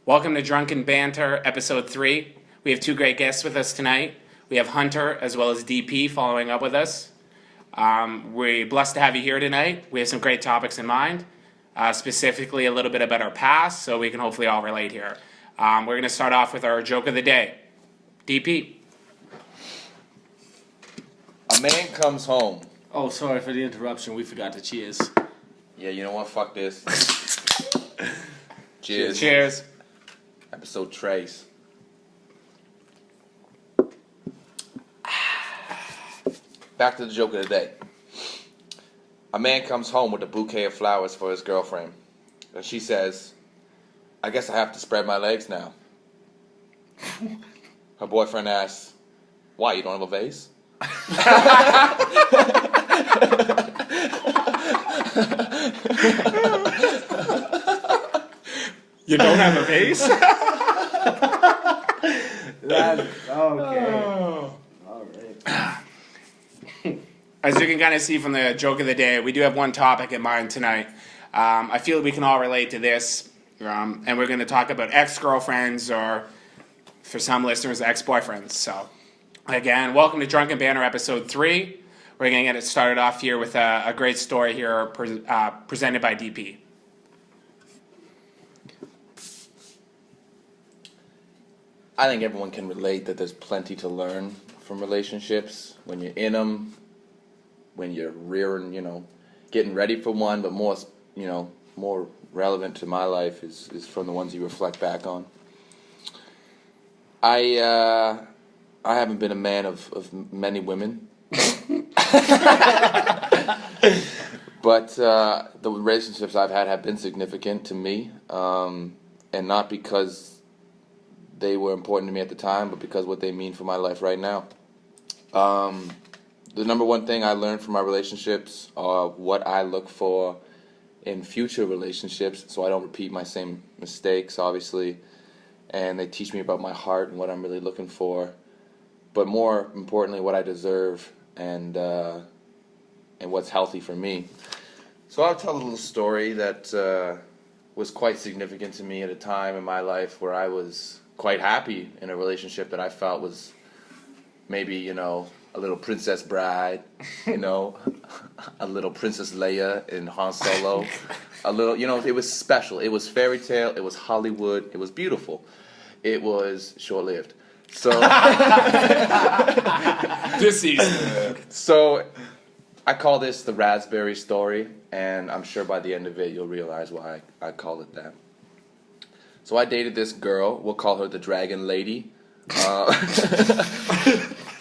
Welcome to Drunken Banter, Episode 3. We have two great guests with us tonight. We have Hunter as well as DP following up with us. We're blessed to have you here tonight. We have some great topics in mind, specifically a little bit about our past, so we can hopefully all relate here. We're going to start off with our joke of the day. DP. A man comes home. Oh, sorry for the interruption. We forgot to cheers. Yeah, you know what? Fuck this. Cheers. Cheers. Episode trace. Back to the joke of the day. A man comes home with a bouquet of flowers for his girlfriend. And she says, I guess I have to spread my legs now. Her boyfriend asks, why, you don't have a vase? You don't have a vase? Okay. All right. As you can kind of see from the joke of the day, we do have one topic in mind tonight. I feel we can all relate to this, and we're going to talk about ex-girlfriends or, for some listeners, ex-boyfriends. So, again, welcome to Drunken Banter Episode 3. We're going to get it started off here with a great story here presented by DP. I think everyone can relate that there's plenty to learn from relationships when you're in them, when you're rearing, getting ready for one, but more relevant to my life is from the ones you reflect back on. I haven't been a man of many women, but the relationships I've had have been significant to me, and not because they were important to me at the time, but because what they mean for my life right now. The number one thing I learned from my relationships are what I look for in future relationships, so I don't repeat my same mistakes, obviously. And they teach me about my heart and what I'm really looking for, but more importantly, what I deserve and what's healthy for me. So I'll tell a little story that was quite significant to me at a time in my life where I was quite happy in a relationship that I felt was maybe, a little Princess Bride, a little Princess Leia in Han Solo, a little, it was special. It was fairy tale. It was Hollywood. It was beautiful. It was short-lived. So, This season. So I call this the Raspberry Story, and I'm sure by the end of it you'll realize why I call it that. So I dated this girl. We'll call her the Dragon Lady.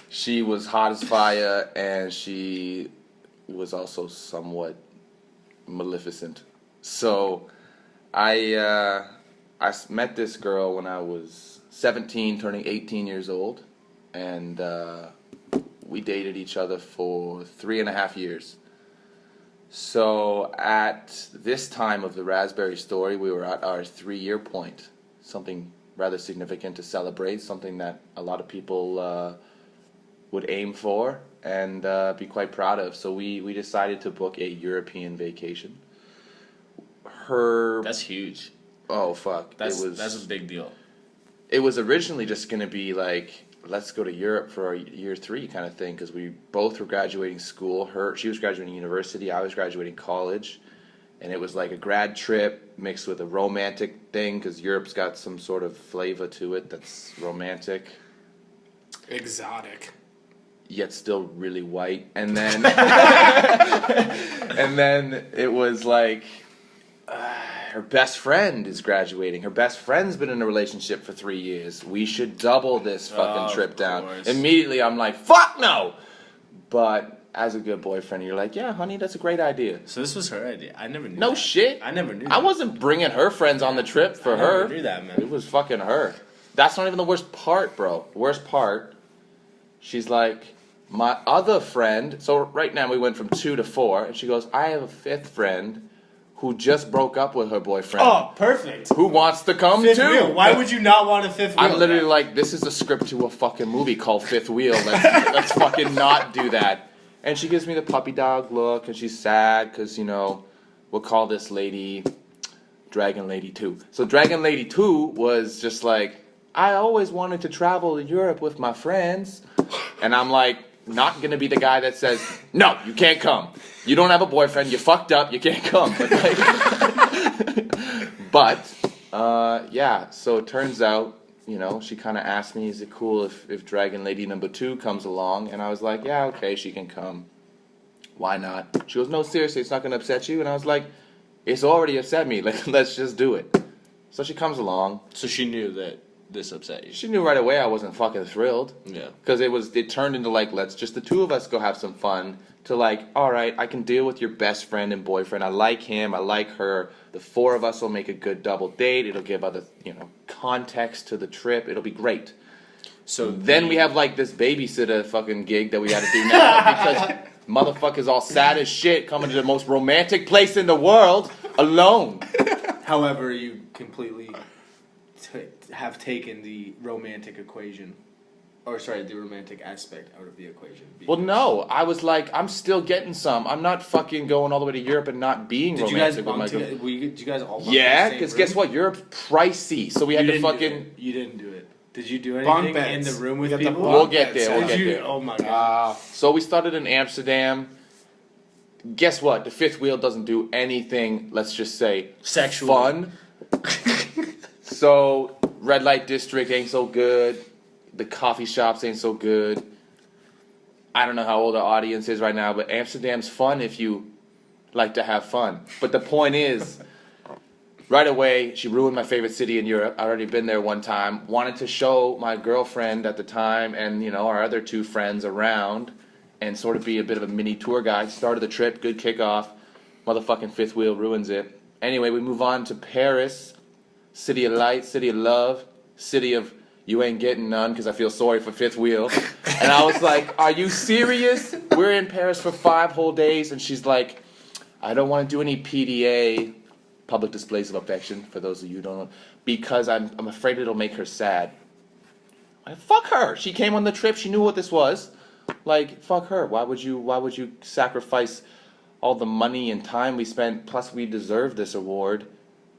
She was hot as fire, and she was also somewhat maleficent. So I met this girl when I was 17, turning 18 years old, and we dated each other for 3.5 years. So at this time of the Raspberry Story, we were at our 3-year point, something rather significant to celebrate, something that a lot of people would aim for and be quite proud of. So we decided to book a European vacation. That's huge. Oh, fuck. That's a big deal. It was originally just going to be like, let's go to Europe for our year 3 kind of thing, because we both were graduating school. She was graduating university, I was graduating college, and it was like a grad trip mixed with a romantic thing, because Europe's got some sort of flavor to it that's romantic. Exotic. Yet still really white. And then and then it was like, her best friend is graduating. Her best friend's been in a relationship for 3 years. We should double this fucking trip down. Course. Immediately I'm like, fuck no! But as a good boyfriend, you're like, yeah, honey, that's a great idea. So this was her idea. I never knew No that. shit. I never knew that. I wasn't bringing her friends on the trip for I her. never knew that, man. It was fucking her. That's not even the worst part, bro. The worst part, she's like, my other friend, so right now we went from 2 to 4, and she goes, I have a 5th friend who just broke up with her boyfriend. Oh, perfect. Who wants to come Fifth too? wheel. Why would you not want a fifth wheel? I'm literally man? like, this is a script to a fucking movie called Fifth Wheel. Let's fucking not do that. And she gives me the puppy dog look, and she's sad because, we'll call this lady Dragon Lady 2. So Dragon Lady 2 was just like, I always wanted to travel to Europe with my friends. And I'm like, not going to be the guy that says, no, you can't come. You don't have a boyfriend. You fucked up. You can't come. Yeah, so it turns out, you know, she kind of asked me, is it cool if Dragon Lady number 2 comes along? And I was like, yeah, okay, she can come. Why not? She goes, no, seriously, it's not going to upset you? And I was like, it's already upset me. Like, let's just do it. So she comes along. So she knew that this upset you. She knew right away I wasn't fucking thrilled. Yeah. Because it turned into like, let's just the two of us go have some fun. To like, all right, I can deal with your best friend and boyfriend. I like him. I like her. The 4 of us will make a good double date. It'll give other, context to the trip. It'll be great. So then we have like this babysitter fucking gig that we got to do now because motherfuckers all sad as shit coming to the most romantic place in the world alone. However, you completely have taken the romantic equation. The romantic aspect out of the equation. Well, no. I was like, I'm still getting some. I'm not fucking going all the way to Europe and not being romantic with my girl. Did you guys all bunk Yeah, in the same because room? guess what? Europe's pricey. So we had to fucking... You didn't do it. Did you do Bunk anything in beds. the room with We got the people? bunk We'll get beds. there. We'll get there. Oh my god. So we started in Amsterdam. Guess what? The fifth wheel doesn't do anything, let's just say, Sexual. fun. So, red light district ain't so good. The coffee shops ain't so good. I don't know how old our audience is right now, but Amsterdam's fun if you like to have fun. But the point is, right away, she ruined my favorite city in Europe. I'd already been there one time. Wanted to show my girlfriend at the time and, our other 2 friends around and sort of be a bit of a mini tour guide. Started the trip, good kickoff. Motherfucking fifth wheel ruins it. Anyway, we move on to Paris. City of light, city of love, city of you ain't getting none because I feel sorry for fifth wheel. And I was like, are you serious? We're in Paris for 5 whole days. And she's like, I don't want to do any PDA, public displays of affection, for those of you who don't know, because I'm afraid it'll make her sad. Like, fuck her. She came on the trip. She knew what this was. Like, fuck her. Why would you sacrifice all the money and time we spent? Plus, we deserve this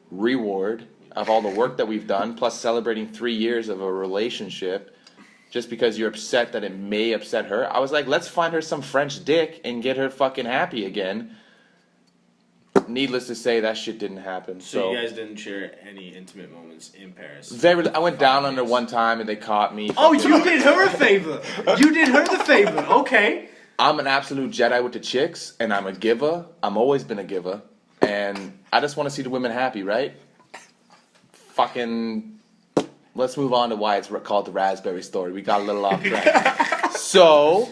reward of all the work that we've done, plus celebrating 3 years of a relationship, just because you're upset that it may upset her. I was like, let's find her some French dick and get her fucking happy again. Needless to say, that shit didn't happen. So you guys didn't share any intimate moments in Paris? I went down under one time and they caught me. Oh, you did her a favor. You did her the favor. Okay. I'm an absolute Jedi with the chicks, and I'm a giver. I'm always been a giver. And I just want to see the women happy, right? Fucking, let's move on to why it's called the Raspberry Story. We got a little off track. So,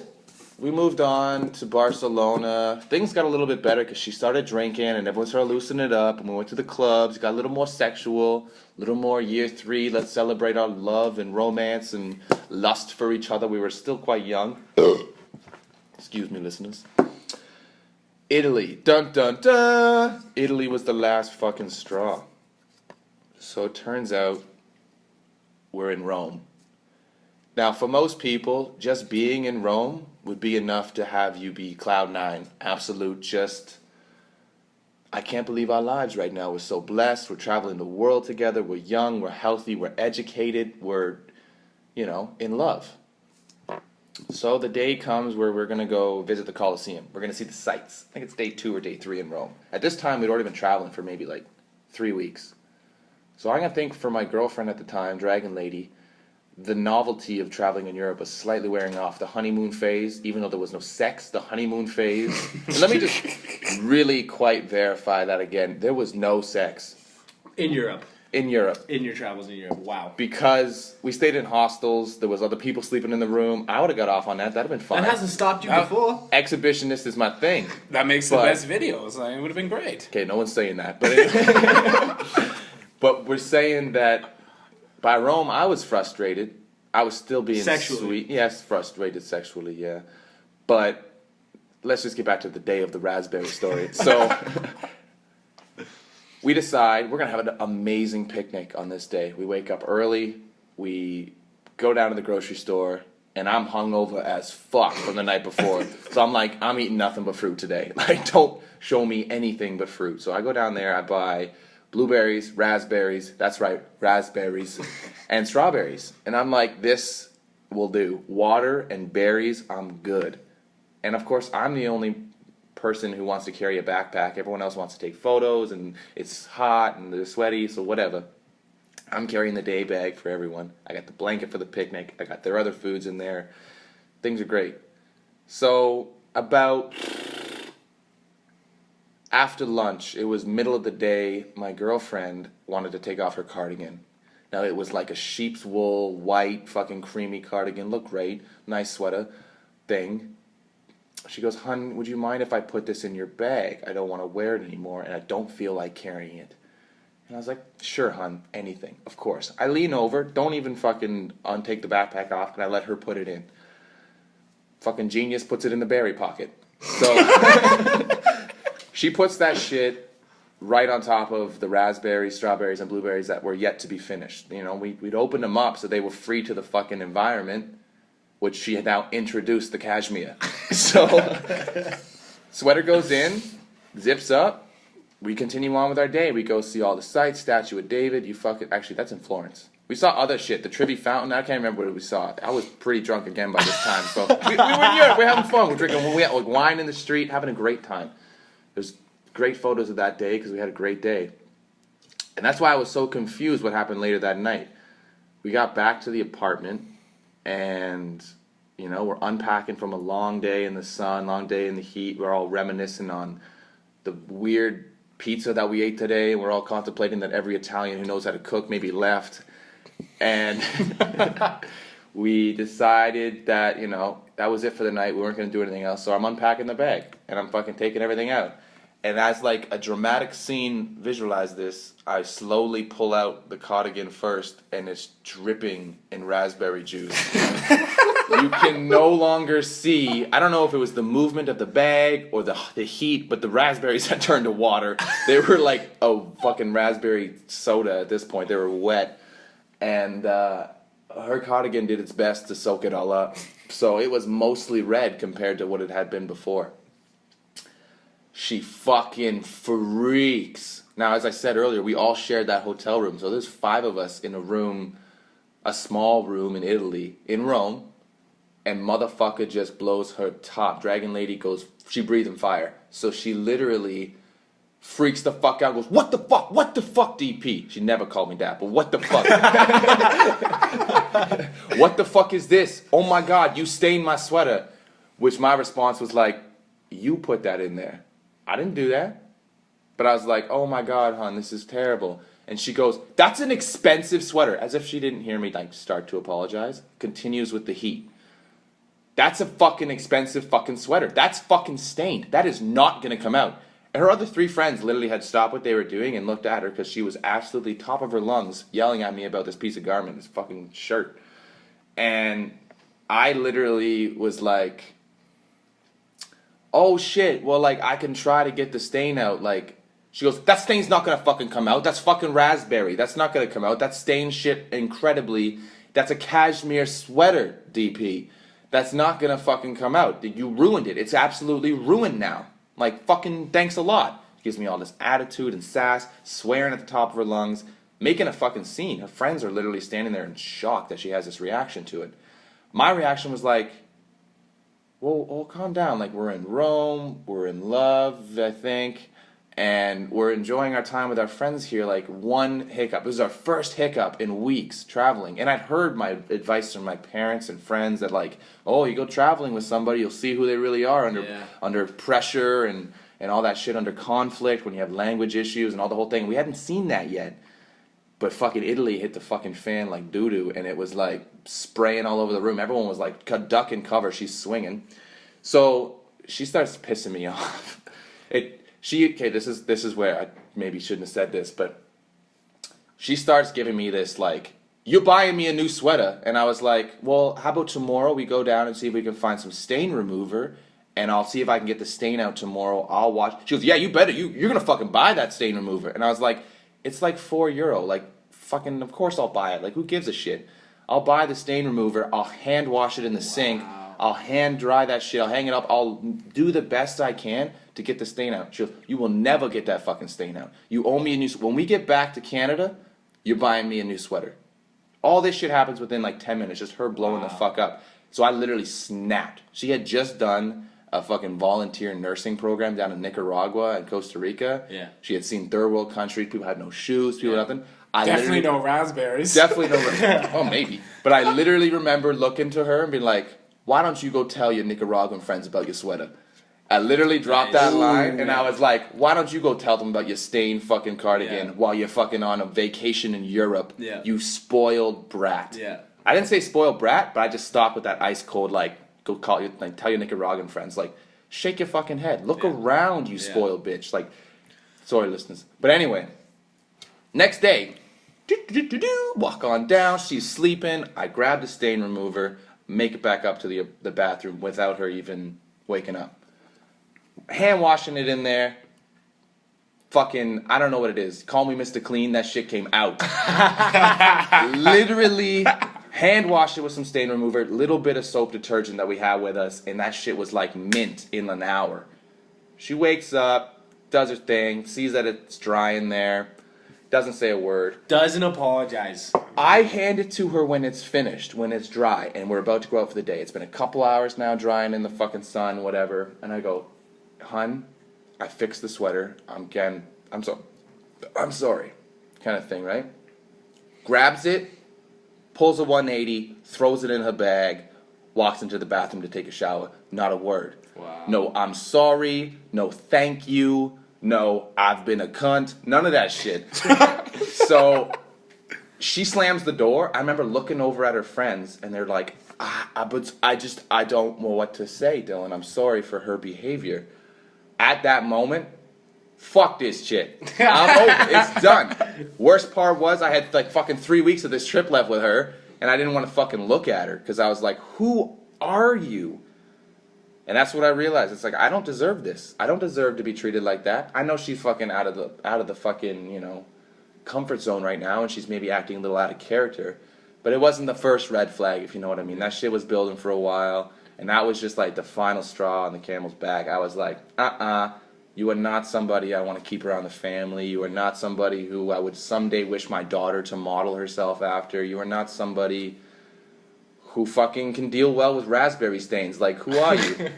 we moved on to Barcelona. Things got a little bit better because she started drinking and everyone started loosening it up. And we went to the clubs, got a little more sexual, a little more year 3. Let's celebrate our love and romance and lust for each other. We were still quite young. Excuse me, listeners. Italy. Dun, dun, dun. Italy was the last fucking straw. So it turns out we're in Rome. Now, for most people, just being in Rome would be enough to have you be cloud 9. Absolute just, I can't believe our lives right now. We're so blessed. We're traveling the world together. We're young. We're healthy. We're educated. We're, in love. So the day comes where we're going to go visit the Colosseum. We're going to see the sights. I think it's day 2 or day 3 in Rome. At this time, we'd already been traveling for maybe 3 weeks. So I'm going to think for my girlfriend at the time, Dragon Lady, the novelty of traveling in Europe was slightly wearing off. The honeymoon phase, even though there was no sex, the honeymoon phase. And let me just really quite verify that again. There was no sex. In Europe. In Europe. In your travels in Europe. Wow. Because we stayed in hostels. There was other people sleeping in the room. I would have got off on that. That would have been fine. That hasn't stopped you before. Exhibitionist is my thing. That makes the best videos. It would have been great. Okay, no one's saying that. But we're saying that by Rome, I was frustrated. I was still being sexually sweet. Yes, frustrated sexually, yeah. But let's just get back to the day of the Raspberry Story. So we decide we're going to have an amazing picnic on this day. We wake up early. We go down to the grocery store. And I'm hungover as fuck from the night before. So I'm like, I'm eating nothing but fruit today. Don't show me anything but fruit. So I go down there. I buy blueberries, raspberries, that's right, raspberries, and strawberries. And I'm like, this will do. Water and berries, I'm good. And of course, I'm the only person who wants to carry a backpack. Everyone else wants to take photos, and it's hot, and they're sweaty, so whatever. I'm carrying the day bag for everyone. I got the blanket for the picnic. I got their other foods in there. Things are great. So about after lunch, it was middle of the day, my girlfriend wanted to take off her cardigan. Now it was like a sheep's wool, white, fucking creamy cardigan. Looked great. Nice sweater thing. She goes, "Hun, would you mind if I put this in your bag? I don't want to wear it anymore, and I don't feel like carrying it." And I was like, "Sure, hun, anything, of course." I lean over, don't even fucking untake the backpack off, and I let her put it in. Fucking genius puts it in the berry pocket. So she puts that shit right on top of the raspberries, strawberries, and blueberries that were yet to be finished. You know, we'd opened them up so they were free to the fucking environment, which she had now introduced the cashmere. So sweater goes in, zips up. We continue on with our day. We go see all the sights, Statue of David. Actually, that's in Florence. We saw other shit. The Trevi Fountain. I can't remember what we saw. I was pretty drunk again by this time. So we were in Europe. We're having fun. We're drinking. We had like wine in the street, having a great time. There's great photos of that day because we had a great day. And that's why I was so confused what happened later that night. We got back to the apartment, and you know, we're unpacking from a long day in the sun, long day in the heat. We're all reminiscing on the weird pizza that we ate today. We're all contemplating that every Italian who knows how to cook maybe left. And we decided that, you know, that was it for the night. We weren't going to do anything else. So I'm unpacking the bag, and I'm fucking taking everything out. And as like a dramatic scene, visualize this, I slowly pull out the cardigan first, and it's dripping in raspberry juice. You can no longer see, I don't know if it was the movement of the bag or the heat, but the raspberries had turned to water. They were like a fucking raspberry soda at this point. They were wet. And her cardigan did its best to soak it all up. So it was mostly red compared to what it had been before. She fucking freaks. Now, as I said earlier, we all shared that hotel room. So there's 5 of us in a room, a small room in Italy, in Rome. And motherfucker just blows her top. Dragon Lady goes, she breathing fire. So she literally freaks the fuck out, goes, what the fuck, DP? She never called me that, but what the fuck? What the fuck is this? Oh my God, you stained my sweater. Which my response was like, you put that in there. I didn't do that. But I was like, oh my God, hon, this is terrible. And she goes, that's an expensive sweater. As if she didn't hear me like start to apologize. Continues with the heat. That's a fucking expensive fucking sweater. That's fucking stained. That is not going to come out. And her other 3 friends literally had stopped what they were doing and looked at her because she was absolutely top of her lungs yelling at me about this piece of garment, this fucking shirt. And I literally was like, oh shit, well like I can try to get the stain out. Like, she goes, that stain's not going to fucking come out. That's fucking raspberry. That's not going to come out. That stained shit incredibly. That's a cashmere sweater, DP. That's not gonna fucking come out. You ruined it. It's absolutely ruined now. Like, fucking thanks a lot. Gives me all this attitude and sass, swearing at the top of her lungs, making a fucking scene. Her friends are literally standing there in shock that she has this reaction to it. My reaction was like, well, calm down. Like, we're in Rome, we're in love, I think, and we're enjoying our time with our friends here. Like, one hiccup. This is our first hiccup in weeks traveling. And I'd heard my advice from my parents and friends that, like, oh, you go traveling with somebody, you'll see who they really are under pressure and all that shit, under conflict, when you have language issues and all the whole thing. We hadn't seen that yet. But fucking Italy hit the fucking fan like doo-doo, and it was like spraying all over the room. Everyone was like, duck and cover, she's swinging. So she starts pissing me off. This is where I maybe shouldn't have said this, but she starts giving me this, like, you're buying me a new sweater. And I was like, well, how about tomorrow we go down and see if we can find some stain remover, and I'll see if I can get the stain out tomorrow. I'll watch. She goes, yeah, you better. You're going to fucking buy that stain remover. And I was like, it's like €4. Like, fucking, of course I'll buy it. Like, who gives a shit? I'll buy the stain remover. I'll hand wash it in the sink. I'll hand dry that shit. I'll hang it up. I'll do the best I can to get the stain out. She goes, you will never get that fucking stain out. You owe me a new, when we get back to Canada, you're buying me a new sweater. All this shit happens within like 10 minutes, just her blowing the fuck up. So I literally snapped. She had just done a fucking volunteer nursing program down in Nicaragua and Costa Rica. Yeah. She had seen third world countries. People had no shoes. People had nothing. Definitely no raspberries. Definitely no. Well, maybe. But I literally remember looking to her and being like, "Why don't you go tell your Nicaraguan friends about your sweater?" I literally dropped that line, and I was like, "Why don't you go tell them about your stained fucking cardigan while you're fucking on a vacation in Europe? Yeah. You spoiled brat." Yeah. I didn't say spoiled brat, but I just stopped with that ice cold like, go call your like tell your Nicaraguan friends like, shake your fucking head, look around, you spoiled bitch. Like, sorry, listeners. But anyway, next day. Walk on down. She's sleeping. I grab the stain remover, make it back up to the bathroom without her even waking up. Hand washing it in there. Fucking, I don't know what it is. Call me Mr. Clean. That shit came out. Literally, hand washed it with some stain remover, little bit of soap detergent that we had with us, and that shit was like mint in an hour. She wakes up, does her thing, sees that it's dry in there. Doesn't say a word. Doesn't apologize. I hand it to her when it's finished, when it's dry, and we're about to go out for the day. It's been a couple hours now drying in the fucking sun, whatever. And I go, "Hun, I fixed the sweater. I'm sorry," kind of thing, right? Grabs it, pulls a 180, throws it in her bag, walks into the bathroom to take a shower. Not a word. Wow. No, I'm sorry. No, thank you. No, I've been a cunt. None of that shit. So she slams the door. I remember looking over at her friends, and they're like, I don't know what to say, Dylan. I'm sorry for her behavior. At that moment, fuck this shit. I'm over. It's done. Worst part was I had like fucking 3 weeks of this trip left with her, and I didn't want to fucking look at her because I was like, who are you? And that's what I realized. It's like, I don't deserve this. I don't deserve to be treated like that. I know she's fucking out of the fucking, comfort zone right now, and she's maybe acting a little out of character. But it wasn't the first red flag, if you know what I mean. That shit was building for a while, and that was just like the final straw on the camel's back. I was like, you are not somebody I want to keep around the family. You are not somebody who I would someday wish my daughter to model herself after. You are not somebody who fucking can deal well with raspberry stains. Like, who are you?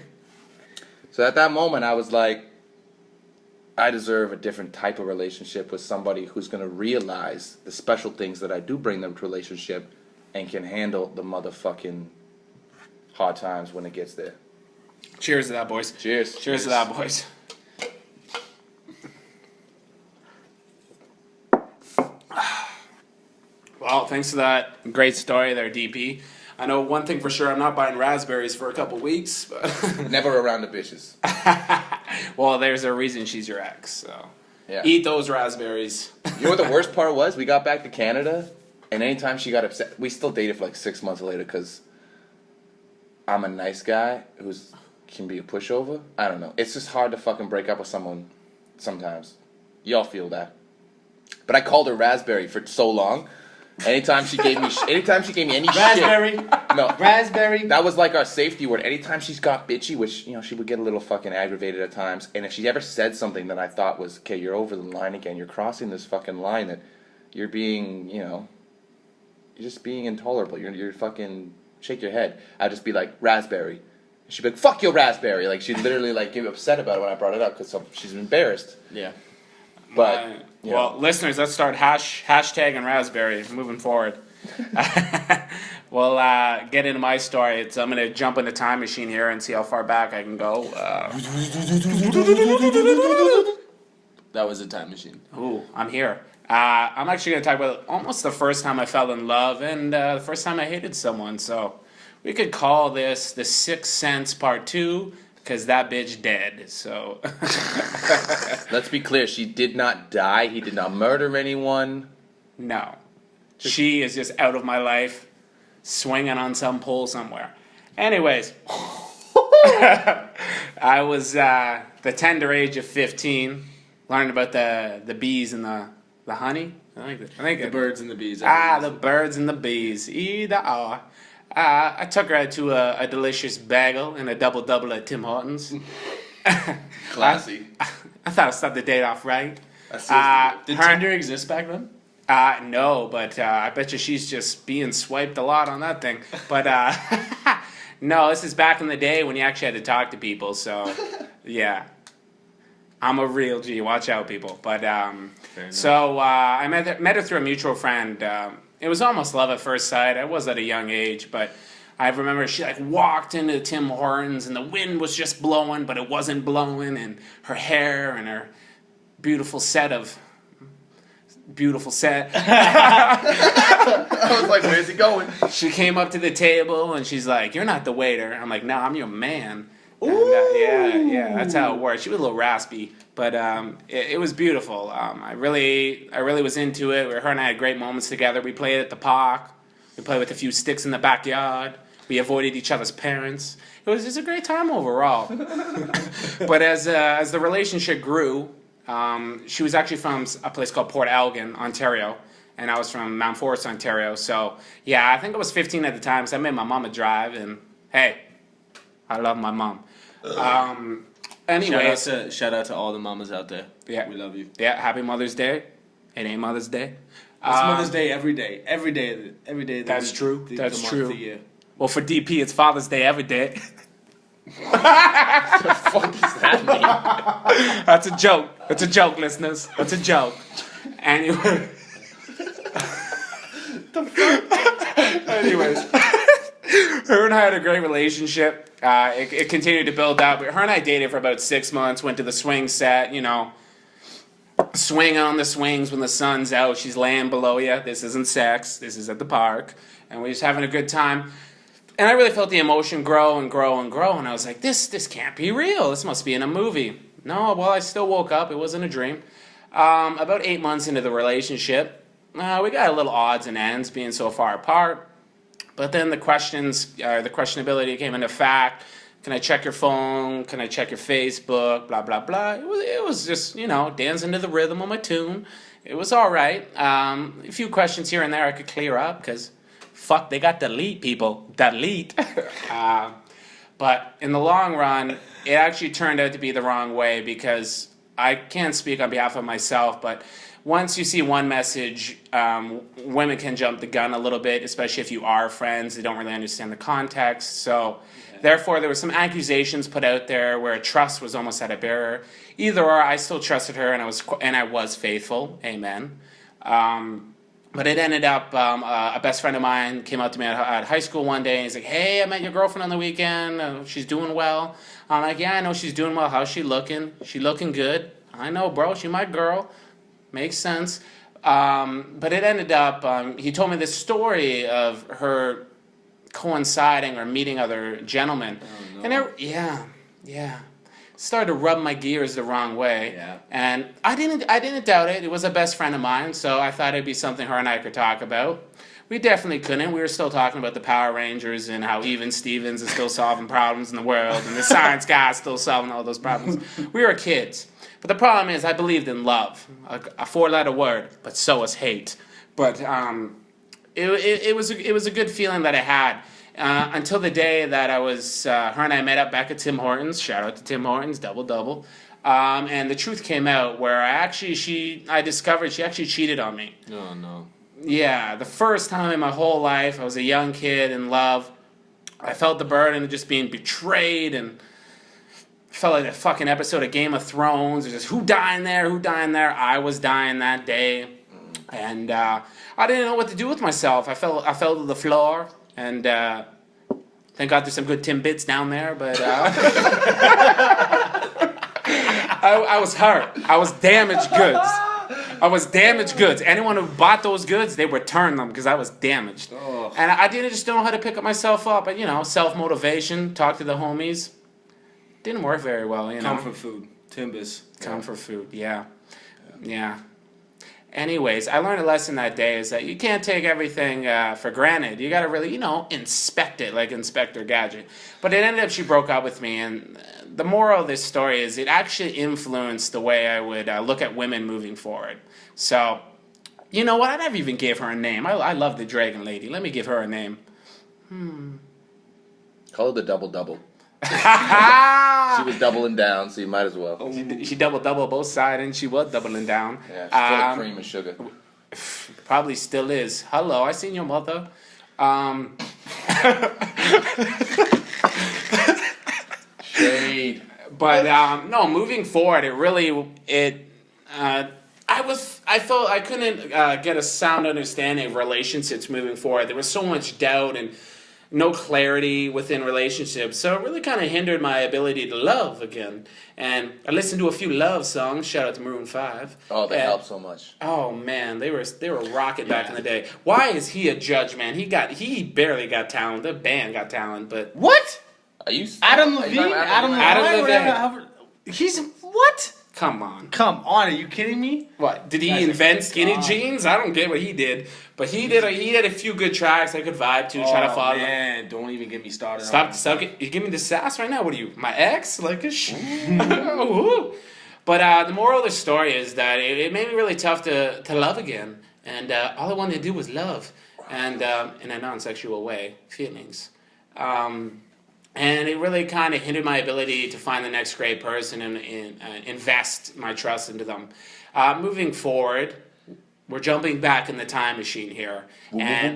So at that moment, I was like, I deserve a different type of relationship with somebody who's going to realize the special things that I do bring them to relationship and can handle the motherfucking hard times when it gets there. Cheers to that, boys. Cheers. Cheers to that, boys. Well, thanks for that great story there, DP. I know one thing for sure, I'm not buying raspberries for a couple weeks. But Never around the bitches. well, there's a reason she's your ex, so Yeah. eat those raspberries. You know what the worst part was? We got back to Canada, and anytime she got upset, we still dated for like 6 months later because I'm a nice guy who can be a pushover. I don't know. It's just hard to fucking break up with someone sometimes. Y'all feel that. But I called her raspberry for so long. Anytime she gave me any Raspberry. shit. No. Raspberry. That was like our safety word. Anytime she's got bitchy, which, she would get a little fucking aggravated at times. And if she ever said something that I thought was, okay, you're over the line again. You're crossing this fucking line that you're being, you're just being intolerable. You're fucking, shake your head. I'd just be like, raspberry. And she'd be like, fuck your raspberry. Like, she'd literally, like, get upset about it when I brought it up because she's embarrassed. Yeah. But, Well, listeners, let's start hashtagging raspberry moving forward. We'll get into my story. I'm going to jump in the time machine here and see how far back I can go. That was a time machine. Ooh, I'm here. I'm actually going to talk about almost the first time I fell in love and the first time I hated someone. So we could call this The Sixth Sense Part 2. Because that bitch dead, so... Let's be clear, she did not die. He did not murder anyone. No. She is just out of my life, swinging on some pole somewhere. Anyways. I was the tender age of 15, learned about the bees and the honey. I think The birds and the bees. the birds and the bees. Either or. I took her out to a delicious bagel and a double-double at Tim Hortons. Classy. I thought I started the date off right. Did her- Tinder exist back then? No, but I bet you she's just being swiped a lot on that thing. But no, this is back in the day when you actually had to talk to people. So yeah, I'm a real G. Watch out, people. But so I met her through a mutual friend. It was almost love at first sight. I was at a young age, but I remember she like walked into Tim Hortons and the wind was just blowing, but it wasn't blowing, and her hair and her beautiful set. I was like, where's he going? She came up to the table and she's like, "You're not the waiter." I'm like, "No, I'm your man." And, yeah, that's how it worked. She was a little raspy, but it was beautiful. I really was into it. Her and I had great moments together. We played at the park. We played with a few sticks in the backyard. We avoided each other's parents. It was just a great time overall. But as the relationship grew, she was actually from a place called Port Elgin, Ontario, and I was from Mount Forest, Ontario. So yeah, I think I was 15 at the time. So I made my mom a drive, and hey, I love my mom. Anyways, Shout out to all the mamas out there. Yeah. We love you. yeah, happy Mother's Day. It ain't Mother's Day. It's Mother's Day every day. Every day of the That's week, true. the That's month, true. the year. Well, for DP, it's Father's Day every day. What the fuck does that mean? That's a joke. That's a joke, listeners. That's a joke. Anyway. Anyways. Her and I had a great relationship. It continued to build up. Her and I dated for about 6 months, went to the swing set, swing on the swings when the sun's out. She's laying below you. This isn't sex. This is at the park. And we're just having a good time. And I really felt the emotion grow and grow and grow. And I was like, this can't be real. This must be in a movie. No, well, I still woke up. It wasn't a dream. About 8 months into the relationship, we got a little odds and ends being so far apart. But then the questionability came into fact. Can I check your phone? Can I check your Facebook? Blah, blah, blah. It was just, dancing to the rhythm of my tune. It was all right. A few questions here and there I could clear up because, fuck, they got delete, people. Delete. But in the long run, it actually turned out to be the wrong way because I can't speak on behalf of myself, but once you see one message, women can jump the gun a little bit, especially if you are friends. They don't really understand the context. So, therefore, there were some accusations put out there where trust was almost at a barrier. Either or, I still trusted her, and I was faithful. Amen. But it ended up, a best friend of mine came up to me at high school one day, and he's like, "Hey, I met your girlfriend on the weekend. She's doing well." I'm like, "Yeah, I know she's doing well. How's she looking? She looking good?" "I know, bro. She my girl." Makes sense. But it ended up, he told me this story of her coinciding or meeting other gentlemen. Oh, no. And started to rub my gears the wrong way. Yeah. And I didn't doubt it. It was a best friend of mine, so I thought it'd be something her and I could talk about. We definitely couldn't. We were still talking about the Power Rangers and how even Stevens is still solving problems in the world and the science guy is still solving all those problems. We were kids. But the problem is I believed in love, a four-letter word, but so was hate. But it was a good feeling that I had until the day that I was, her and I met up back at Tim Hortons. Shout out to Tim Hortons, double. And the truth came out where I discovered she actually cheated on me. Oh, no. Yeah, the first time in my whole life, I was a young kid in love. I felt the burden of just being betrayed and felt like a fucking episode of Game of Thrones. It's just who dying there? I was dying that day. And I didn't know what to do with myself. I fell to the floor. And thank God there's some good Timbits down there. But I was hurt. I was damaged goods. Anyone who bought those goods, they returned them because I was damaged. Oh. And I didn't just know how to pick up myself up. But, self-motivation, talk to the homies. Didn't work very well, Comfort food. Timbits. Comfort food, yeah. Anyways, I learned a lesson that day is that you can't take everything for granted. You got to really, inspect it like Inspector Gadget. But it ended up she broke up with me, and the moral of this story is it actually influenced the way I would look at women moving forward. So, you know what? I never even gave her a name. I love the Dragon Lady. Let me give her a name. Call it the double-double. She was doubling down, so you might as well. She double both sides, and she was doubling down. Yeah, she's full of cream and sugar. Probably still is. Hello, I seen your mother. Shade. But no, moving forward, I felt I couldn't get a sound understanding of relationships moving forward. There was so much doubt and no clarity within relationships, so it really kind of hindered my ability to love again. And I listened to a few love songs. Shout out to Maroon 5. Oh, they help so much. Oh man, they were rocking back in the day. Why is he a judge, man? He barely got talent. The band got talent, but What? Are you Adam are you Levine? talking about Adam Adam Levine? Levine. Whatever. He's what? come on. Come on, are you kidding me? What did he That's a invent? good Skinny God. jeans? I don't get what he did, but he did a few good tracks I could vibe to. Try to follow. Man, don't even get me started. Stop! You give me the sass right now. What are you, my ex? Like a Woo. But the moral of the story is that it made me really tough to love again, and all I wanted to do was love, and in a non-sexual way, feelings. And it really kind of hindered my ability to find the next great person and invest my trust into them. Moving forward, we're jumping back in the time machine here. And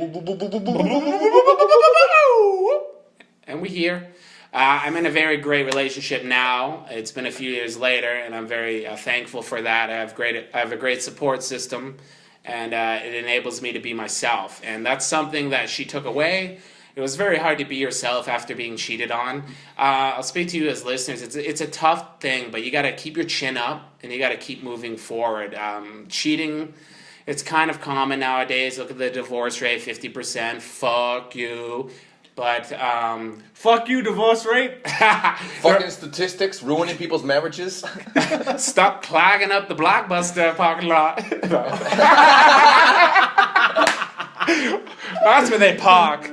we're here. I'm in a very great relationship now. It's been a few years later, and I'm very thankful for that. I have a great support system, and it enables me to be myself. And that's something that she took away. It was very hard to be yourself after being cheated on. I'll speak to you as listeners. It's a tough thing, but you got to keep your chin up, and you got to keep moving forward. Cheating, it's kind of common nowadays. Look at the divorce rate, 50%. Fuck you. But Fuck you, divorce rate. Fucking statistics ruining people's marriages. Stop clogging up the Blockbuster parking lot. That's where they park.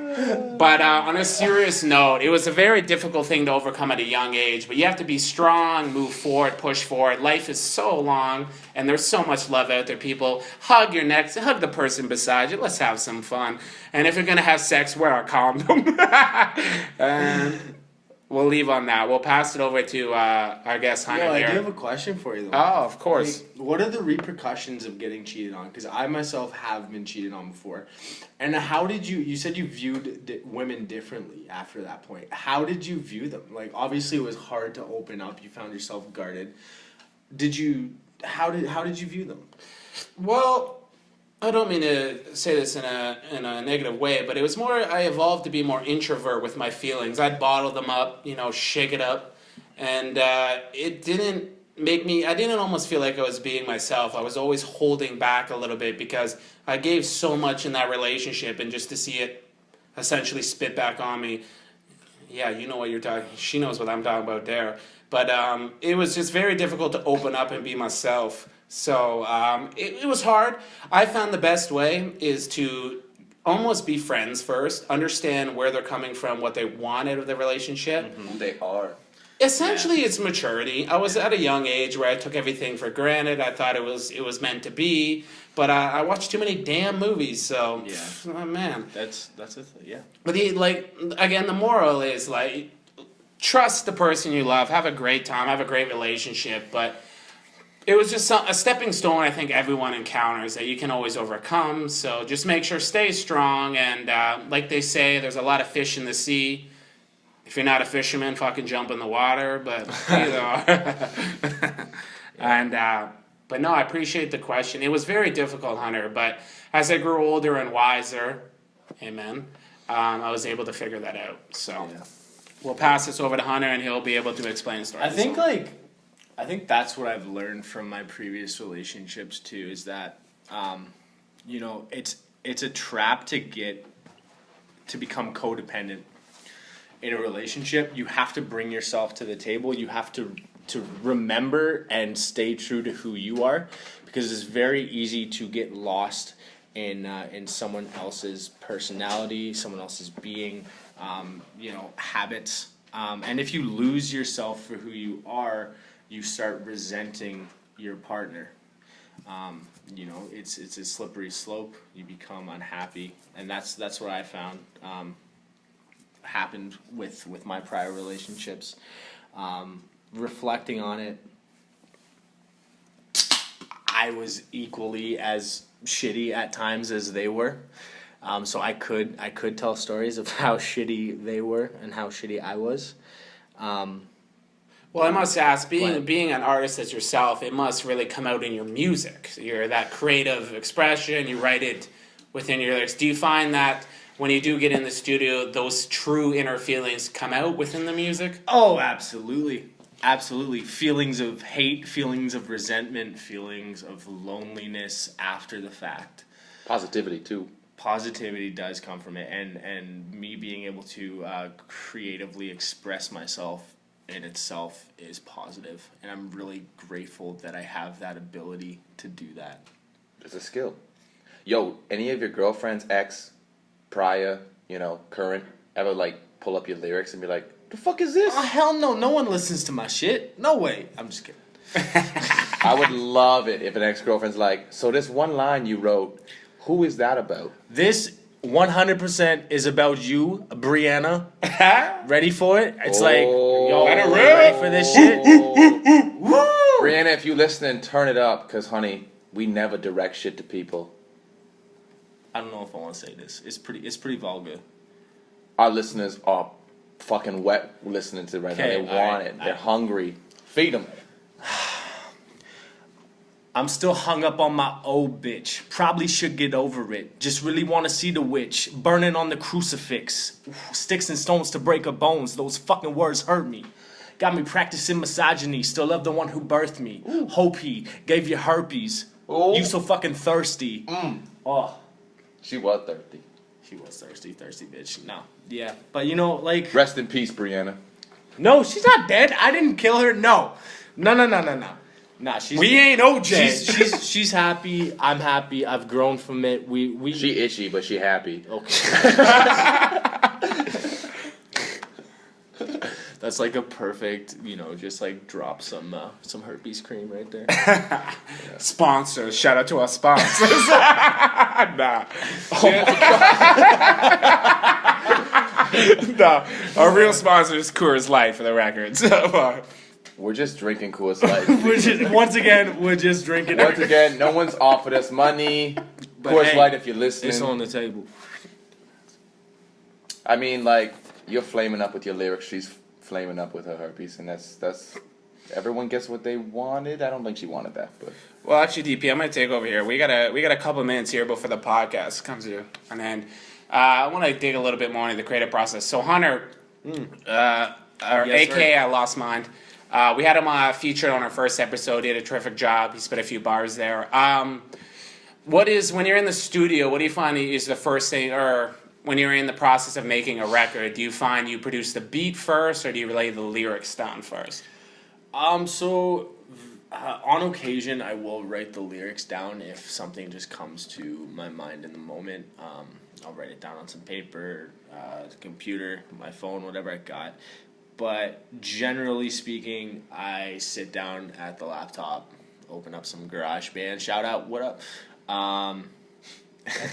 But on a serious note, it was a very difficult thing to overcome at a young age. But you have to be strong, move forward, push forward. Life is so long, and there's so much love out there. People, hug your neck, hug the person beside you. Let's have some fun. And if you're gonna have sex, wear a condom. And we'll leave on that. We'll pass it over to our guest Hunter Yo, I here. do have a question for you though. Oh, of course. Like, what are the repercussions of getting cheated on? Because I myself have been cheated on before. And how did you said you viewed women differently after that point. How did you view them? Like, obviously it was hard to open up. You found yourself guarded. How did you view them? Well, I don't mean to say this in a negative way, but it was more, I evolved to be more introvert with my feelings. I'd bottle them up, shake it up, and it didn't make me, I didn't almost feel like I was being myself. I was always holding back a little bit because I gave so much in that relationship, and just to see it essentially spit back on me, yeah, you know what you're talking, she knows what I'm talking about there. But it was just very difficult to open up and be myself. So it was hard. I found the best way is to almost be friends first, understand where they're coming from, what they want out of the relationship. Who they are. Essentially, it's maturity. I was at a young age where I took everything for granted. I thought it was meant to be, but I watched too many damn movies. So, oh, man, That's it. Yeah. But the moral is trust the person you love, have a great time, have a great relationship, but. It was just a stepping stone I think everyone encounters that you can always overcome. So just make sure, stay strong. And like they say, there's a lot of fish in the sea. If you're not a fisherman, fucking jump in the water. But either are. But no, I appreciate the question. It was very difficult, Hunter. But as I grew older and wiser, amen, I was able to figure that out. So we'll pass this over to Hunter, and he'll be able to explain the story. I think that's what I've learned from my previous relationships too, is that, it's a trap to become codependent in a relationship. You have to bring yourself to the table. You have to remember and stay true to who you are, because it's very easy to get lost in someone else's personality, someone else's being, habits. And if you lose yourself for who you are, you start resenting your partner. It's a slippery slope. You become unhappy, and that's what I found. happened with my prior relationships. Reflecting on it, I was equally as shitty at times as they were. So I could tell stories of how shitty they were and how shitty I was. Well, I must ask, being an artist as yourself, it must really come out in your music. You're that creative expression, you write it within your lyrics. Do you find that when you do get in the studio, those true inner feelings come out within the music? Oh, absolutely. Absolutely. Feelings of hate, feelings of resentment, feelings of loneliness after the fact. Positivity too. Positivity does come from it, and me being able to creatively express myself in itself is positive, and I'm really grateful that I have that ability to do that. It's a skill. Yo, any of your girlfriend's ex, prior, current, ever like pull up your lyrics and be like, the fuck is this? Oh, hell no. No one listens to my shit. No way. I'm just kidding. I would love it if an ex-girlfriend's like, so this one line you wrote, who is that about? This 100% is about you, Brianna. Ready for it? It's like, yo, let it rip. ready for this shit? Woo! Brianna, if you listening, turn it up, because, honey, we never direct shit to people. I don't know if I want to say this. It's pretty vulgar. Our listeners are fucking wet listening to it right now. They want it. They're hungry. Feed them. I'm still hung up on my old bitch. Probably should get over it. Just really want to see the witch. Burning on the crucifix. Sticks and stones to break her bones. Those fucking words hurt me. Got me practicing misogyny. Still love the one who birthed me. Ooh. Hope he gave you herpes. Ooh. You so fucking thirsty. Oh. She was thirsty. She was thirsty bitch. No. Yeah. But like... Rest in peace, Brianna. No, she's not dead. I didn't kill her. No. No. Nah, we ain't OJ. She's happy. I'm happy. I've grown from it. We She itchy, but she happy. Okay. That's like a perfect, just like drop some herpes cream right there. Yeah. Sponsors. Shout out to our sponsors. Nah. Oh my God. No. Our real sponsor is Coors Light, for the record. So, we're just drinking Coors Light. Once again, we're just drinking. Once again, no one's offered us money. But Coors Light, if you're listening. It's on the table. I mean, like, you're flaming up with your lyrics. She's flaming up with her herpes, and that's everyone gets what they wanted. I don't think she wanted that, but well, actually, DP, I'm gonna take over here. We got a couple minutes here before the podcast comes to an end. I want to dig a little bit more into the creative process. So Hunter, AKA I Lost Mind, we had him featured on our first episode. He did a terrific job. He spit a few bars there. When you're in the studio, what do you find is the first thing, or when you're in the process of making a record, do you find you produce the beat first, or do you lay the lyrics down first? So on occasion, I will write the lyrics down if something just comes to my mind in the moment. I'll write it down on some paper, the computer, my phone, whatever I got. But generally speaking, I sit down at the laptop, open up some GarageBand. Shout out, what up?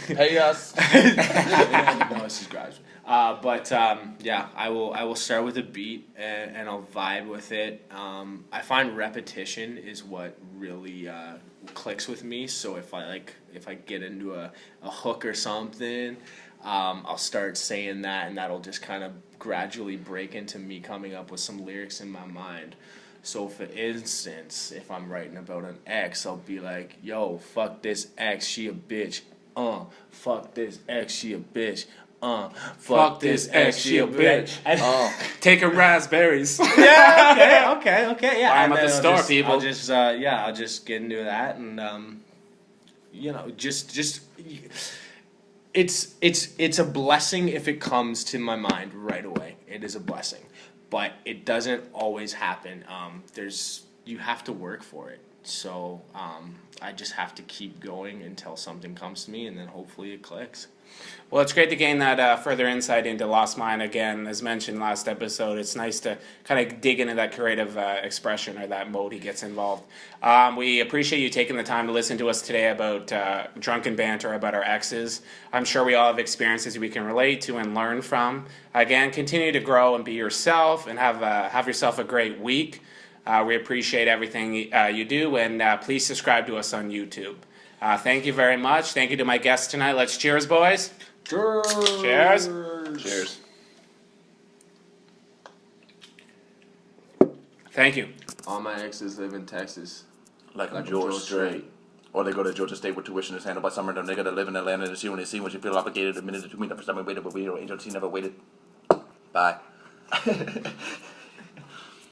Pay us. No, this is garage. Yeah, I will start with a beat and I'll vibe with it. I find repetition is what really clicks with me. So if I get into a hook or something, I'll start saying that, and that'll just kind of gradually break into me coming up with some lyrics in my mind. So for instance, if I'm writing about an ex, I'll be like, yo, fuck this ex, she a bitch. Fuck this ex, she a bitch. Fuck this ex, she a bitch. Taking raspberries. Yeah, okay, yeah. Buy them at the store, people. I'll just get into that, and it's a blessing if it comes to my mind right away. It is a blessing, but it doesn't always happen. You have to work for it. So I just have to keep going until something comes to me, and then hopefully it clicks. Well, it's great to gain that further insight into Lost Mine. Again, as mentioned last episode, it's nice to kind of dig into that creative expression or that mode he gets involved. We appreciate you taking the time to listen to us today about Drunken Banter, about our exes. I'm sure we all have experiences we can relate to and learn from. Again, continue to grow and be yourself, and have yourself a great week. We appreciate everything you do, and please subscribe to us on YouTube. Thank you very much. Thank you to my guests tonight. Let's cheers, boys. Cheers. Cheers. Cheers. Thank you. All my exes live in Texas. Like I'm George Strait. Or they go to Georgia State with tuition is handled by some random nigga that live in Atlanta to see when they see when you feel obligated, a minute or 2 minutes for something waited, but we don't angel, she never waited. Bye.